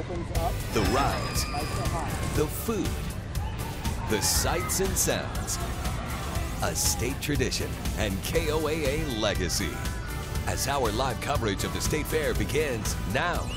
opens up. The rides, Lights are high. the food, the sights and sounds, a state tradition and KOAA legacy. As our live coverage of the State Fair begins now.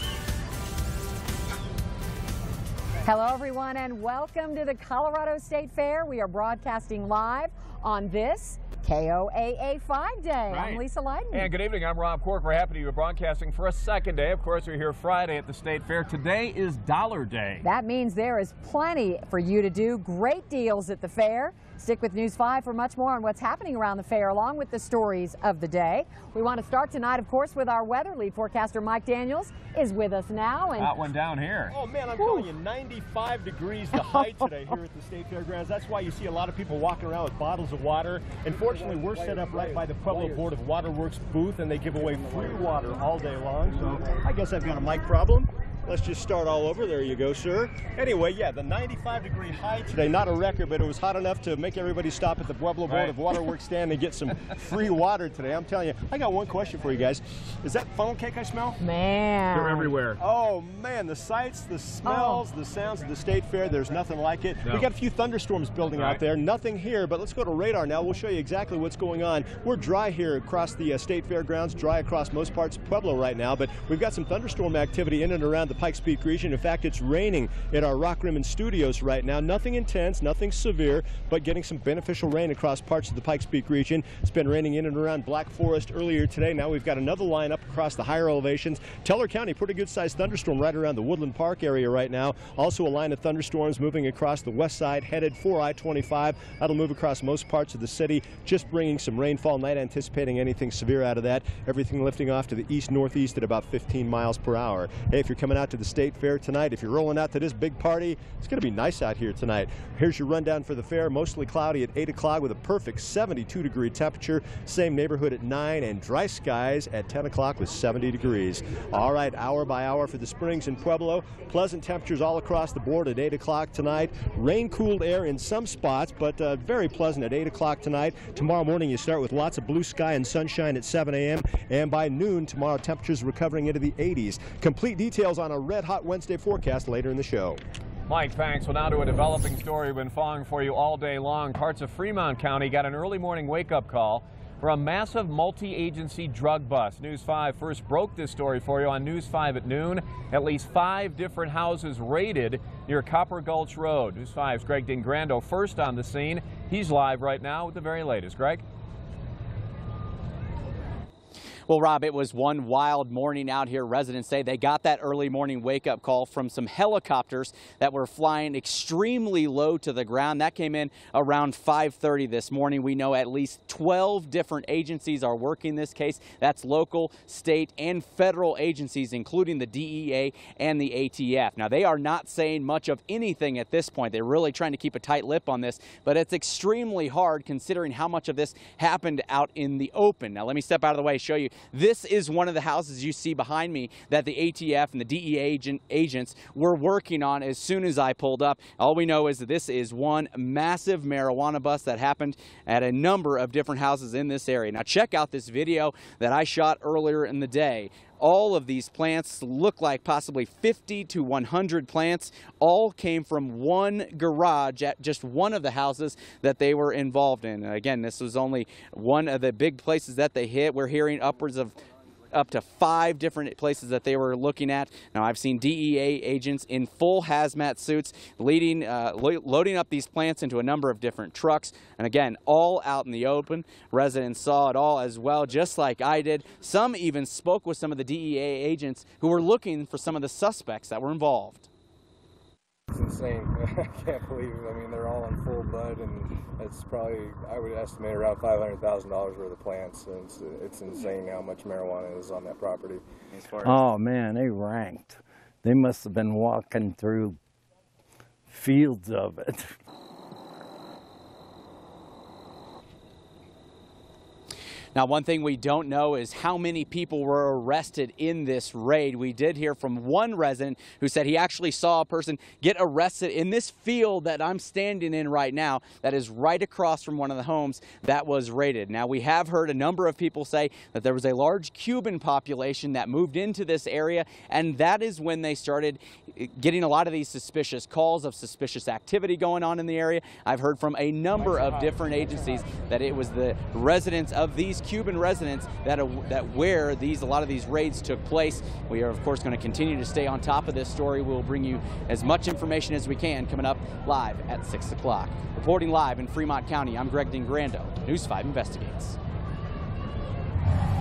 Hello everyone and welcome to the Colorado State Fair. We are broadcasting live on this KOAA 5 Day. Right. I'm Lisa Leiden. And good evening, I'm Rob Cork. We're happy to be broadcasting for a second day. Of course, we're here Friday at the State Fair. Today is Dollar Day. That means there is plenty for you to do. Great deals at the fair. Stick with News 5 for much more on what's happening around the fair, along with the stories of the day. We want to start tonight, of course, with our weather. Lead forecaster Mike Daniels is with us now. And Got one down here. Oh man, I'm telling you, 95 degrees the high today here at the State Fairgrounds. That's why you see a lot of people walking around with bottles of water. Unfortunately, we're set up right by the Pueblo Board of Waterworks booth, and they give away free water all day long. So I guess I've got a mic problem. Let's just start all over. There you go, sir. Anyway, yeah, the 95-degree high today, not a record, but it was hot enough to make everybody stop at the Pueblo Board of Waterworks stand and get some free water today. I'm telling you, I got one question for you guys. Is that funnel cake I smell? man, They're everywhere. Oh man, the sights, the smells, the sounds of the State Fair, there's nothing like it. No. We got a few thunderstorms building out there, nothing here, but let's go to radar now. We'll show you exactly what's going on. We're dry here across the State Fairgrounds, dry across most parts of Pueblo right now, but we've got some thunderstorm activity in and around the Pikes Peak region. In fact, it's raining at our Rock Rimmon studios right now. Nothing intense, nothing severe, but getting some beneficial rain across parts of the Pikes Peak region. It's been raining in and around Black Forest earlier today. Now we've got another line up across the higher elevations. Teller County, pretty good sized thunderstorm right around the Woodland Park area right now. Also a line of thunderstorms moving across the west side, headed for I-25. That'll move across most parts of the city, just bringing some rainfall. Not anticipating anything severe out of that. Everything lifting off to the east-northeast at about 15 miles per hour. Hey, if you're coming out to the State Fair tonight, if you're rolling out to this big party, it's going to be nice out here tonight. Here's your rundown for the fair. Mostly cloudy at 8 o'clock with a perfect 72-degree temperature. Same neighborhood at 9, and dry skies at 10 o'clock with 70 degrees. All right, hour by hour for the Springs in Pueblo. Pleasant temperatures all across the board at 8 o'clock tonight. Rain-cooled air in some spots, but very pleasant at 8 o'clock tonight. Tomorrow morning you start with lots of blue sky and sunshine at 7 a.m. And by noon tomorrow, temperatures recovering into the 80s. Complete details on a red-hot Wednesday forecast later in the show. Mike, thanks. Well, now to a developing story we've been following for you all day long. Parts of Fremont County got an early morning wake-up call for a massive multi-agency drug bust. News 5 first broke this story for you on News 5 at noon. At least 5 different houses raided near Copper Gulch Road. News 5's Greg Dingrando first on the scene. He's live right now with the very latest. Greg? Well, Rob, it was one wild morning out here. Residents say they got that early morning wake-up call from some helicopters that were flying extremely low to the ground. That came in around 5:30 this morning. We know at least 12 different agencies are working this case. That's local, state, and federal agencies, including the DEA and the ATF. Now, they are not saying much of anything at this point. They're really trying to keep a tight lip on this, but it's extremely hard considering how much of this happened out in the open. Now, let me step out of the way, show you. This is one of the houses you see behind me that the ATF and the DEA agents were working on as soon as I pulled up. All we know is that this is one massive marijuana bust that happened at a number of different houses in this area. Now check out this video that I shot earlier in the day. All of these plants look like possibly 50 to 100 plants. All came from one garage at just one of the houses that they were involved in. And again, this was only one of the big places that they hit. We're hearing upwards of up to 5 different places that they were looking at. Now, I've seen DEA agents in full hazmat suits loading up these plants into a number of different trucks. And again, all out in the open. Residents saw it all as well, just like I did. Some even spoke with some of the DEA agents who were looking for some of the suspects that were involved. It's insane. I can't believe it. I mean, they're all in full bud, and it's probably, I would estimate, around $500,000 worth of plants. And it's insane how much marijuana is on that property. Oh man, they ranked. They must have been walking through fields of it. Now, one thing we don't know is how many people were arrested in this raid. We did hear from one resident who said he actually saw a person get arrested in this field that I'm standing in right now, that is right across from one of the homes that was raided. Now, we have heard a number of people say that there was a large Cuban population that moved into this area, and that is when they started getting a lot of these suspicious calls of suspicious activity going on in the area. I've heard from a number of different agencies that it was the residents of these Cuban residents that where a lot of these raids took place. We are, of course, going to continue to stay on top of this story. We'll bring you as much information as we can coming up live at 6 o'clock. Reporting live in Fremont County, I'm Greg DiGrando, News 5 Investigates.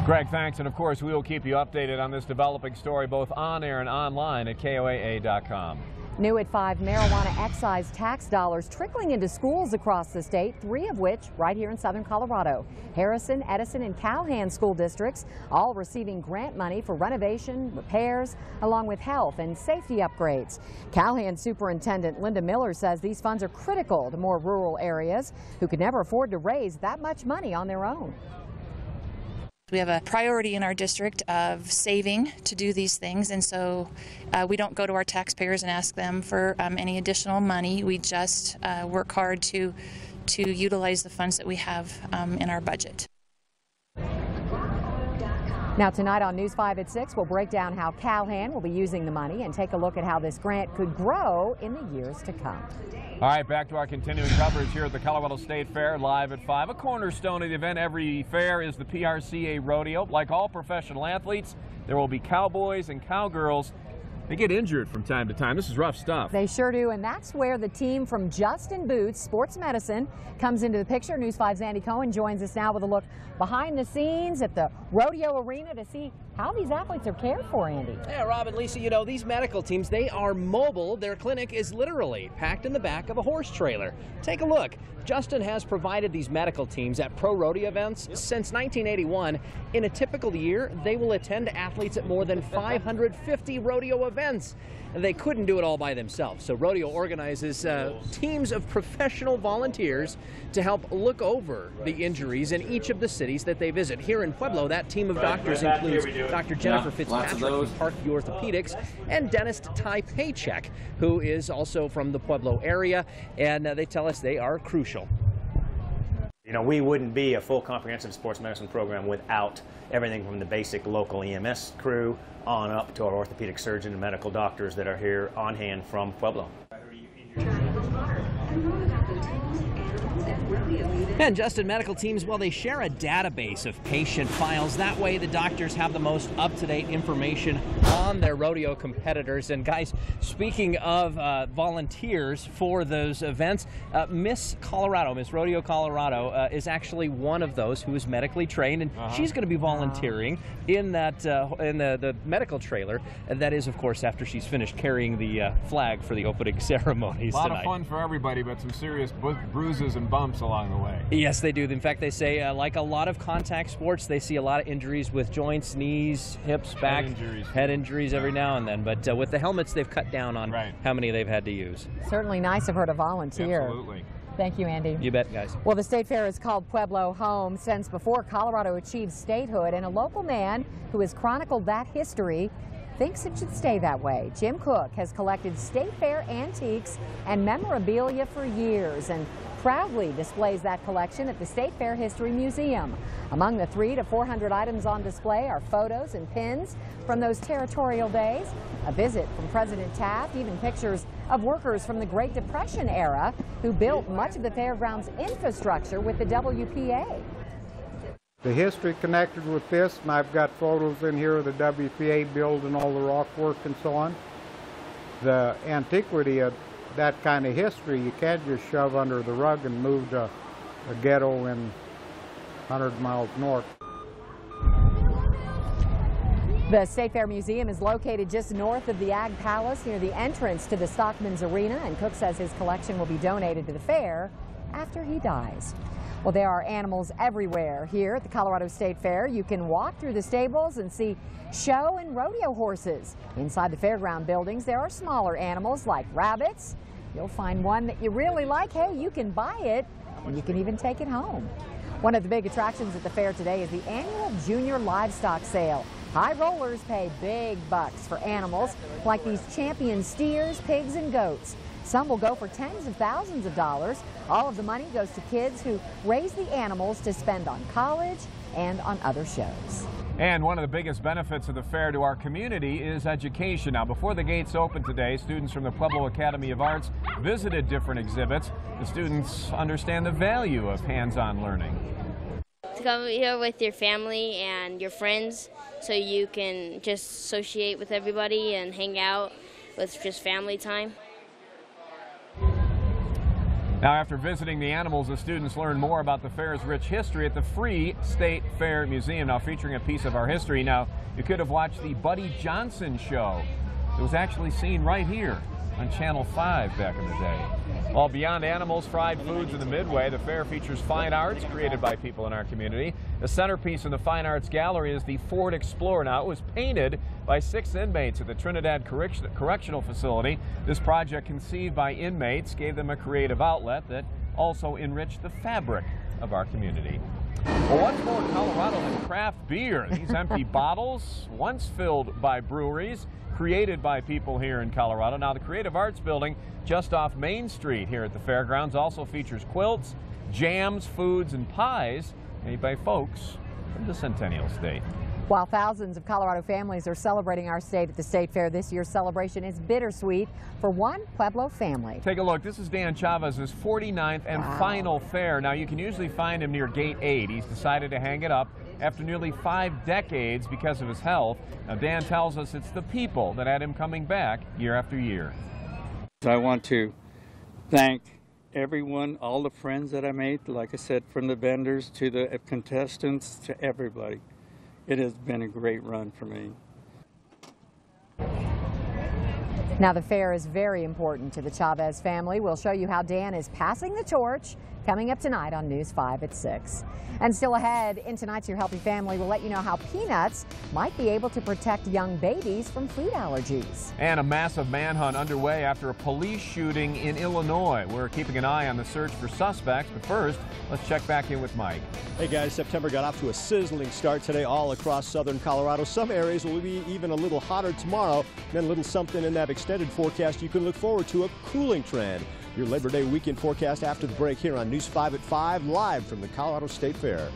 Greg, thanks. And of course, we will keep you updated on this developing story both on air and online at KOAA.com. New at 5, marijuana excise tax dollars trickling into schools across the state, 3 of which right here in southern Colorado. Harrison, Edison, and Calhoun school districts all receiving grant money for renovation, repairs, along with health and safety upgrades. Calhoun Superintendent Linda Miller says these funds are critical to more rural areas who could never afford to raise that much money on their own. We have a priority in our district of saving to do these things, and so we don't go to our taxpayers and ask them for any additional money. We just work hard to utilize the funds that we have in our budget. Now tonight on News 5 at 6, we'll break down how Calhoun will be using the money and take a look at how this grant could grow in the years to come. All right, back to our continuing coverage here at the Colorado State Fair, live at 5. A cornerstone of the event every fair is the PRCA Rodeo. Like all professional athletes, there will be cowboys and cowgirls. They get injured from time to time. This is rough stuff. They sure do, and that's where the team from Justin Boots Sports Medicine comes into the picture. News 5's Andy Cohen joins us now with a look behind the scenes at the rodeo arena to see how these athletes are cared for, Andy. Yeah, Rob and Lisa, you know, these medical teams, they are mobile. Their clinic is literally packed in the back of a horse trailer. Take a look. Justin has provided these medical teams at pro rodeo events since 1981. In a typical year, they will attend athletes at more than 550 rodeo events. They couldn't do it all by themselves, so rodeo organizes teams of professional volunteers to help look over the injuries in each of the cities that they visit. Here in Pueblo, that team of doctors includes Dr. Jennifer Fitzpatrick from Parkview Orthopedics and dentist Ty Paycheck, who is also from the Pueblo area, and they tell us they are crucial. You know, we wouldn't be a full comprehensive sports medicine program without everything from the basic local EMS crew on up to our orthopedic surgeon and medical doctors that are here on hand from Pueblo. And Justin medical teams, well, they share a database of patient files. That way the doctors have the most up-to-date information on their rodeo competitors. And guys, speaking of volunteers for those events, Miss Rodeo Colorado is actually one of those who is medically trained, and she's going to be volunteering in that in the medical trailer. And that is, of course, after she's finished carrying the flag for the opening ceremonies tonight. A lot of fun for everybody, but some serious bruises and bumps along the way. Yes, they do. In fact, they say, like a lot of contact sports, they see a lot of injuries with joints, knees, hips, back, head injuries every now and then. But with the helmets, they've cut down on how many they've had to use. Certainly nice of her to volunteer. Absolutely. Thank you, Andy. You bet, guys. Well, the State Fair is called Pueblo home since before Colorado achieved statehood, and a local man who has chronicled that history thinks it should stay that way. Jim Cook has collected State Fair antiques and memorabilia for years and proudly displays that collection at the State Fair History Museum. Among the 300 to 400 items on display are photos and pins from those territorial days, a visit from President Taft, even pictures of workers from the Great Depression era who built much of the fairgrounds infrastructure with the WPA. The history connected with this, and I've got photos in here of the WPA building all the rock work and so on. The antiquity of that kind of history, you can't just shove under the rug and move to a ghetto in 100 miles north. The State Fair Museum is located just north of the Ag Palace near the entrance to the Stockman's Arena, and Cook says his collection will be donated to the fair after he dies. Well, there are animals everywhere here at the Colorado State Fair. You can walk through the stables and see show and rodeo horses. Inside the fairground buildings, there are smaller animals like rabbits. You'll find one that you really like. Hey, you can buy it, and you can even take it home. One of the big attractions at the fair today is the annual Junior Livestock Sale. High rollers pay big bucks for animals like these champion steers, pigs, and goats. Some will go for tens of thousands of dollars. All of the money goes to kids who raise the animals to spend on college and on other shows. And one of the biggest benefits of the fair to our community is education. Now, before the gates opened today, students from the Pueblo Academy of Arts visited different exhibits. The students understand the value of hands-on learning. To come here with your family and your friends so you can just associate with everybody and hang out with just family time. Now, after visiting the animals, the students learn more about the fair's rich history at the Free State Fair Museum, now featuring a piece of our history. Now, you could have watched the Buddy Johnson show. It was actually seen right here on Channel 5 back in the day. Well, beyond animals, fried foods, and the Midway, the fair features fine arts created by people in our community. The centerpiece in the Fine Arts Gallery is the Ford Explorer. Now, it was painted by 6 inmates at the Trinidad Correctional Facility. This project, conceived by inmates, gave them a creative outlet that also enriched the fabric of our community. Well, what's more Colorado than craft beer? These empty bottles, once filled by breweries, created by people here in Colorado. Now, the Creative Arts Building just off Main Street here at the fairgrounds also features quilts, jams, foods, and pies made by folks from the Centennial State. While thousands of Colorado families are celebrating our state at the State Fair, this year's celebration is bittersweet for one Pueblo family. Take a look. This is Dan Chavez's 49th and final fair. Now, you can usually find him near Gate 8. He's decided to hang it up after nearly 5 decades because of his health. Now, Dan tells us it's the people that had him coming back year after year. I want to thank everyone, all the friends that I made, like I said, from the vendors to the contestants to everybody. It has been a great run for me. Now, the fair is very important to the Chavez family. We'll show you how Dan is passing the torch coming up tonight on News 5 at 6. And still ahead, in tonight's Your Healthy Family, we'll let you know how peanuts might be able to protect young babies from food allergies. And a massive manhunt underway after a police shooting in Illinois. We're keeping an eye on the search for suspects, but first, let's check back in with Mike. Hey guys, September got off to a sizzling start today all across southern Colorado. Some areas will be even a little hotter tomorrow. Then a little something in that extended forecast you can look forward to, a cooling trend. Your Labor Day weekend forecast after the break here on News 5 at 5, live from the Colorado State Fair.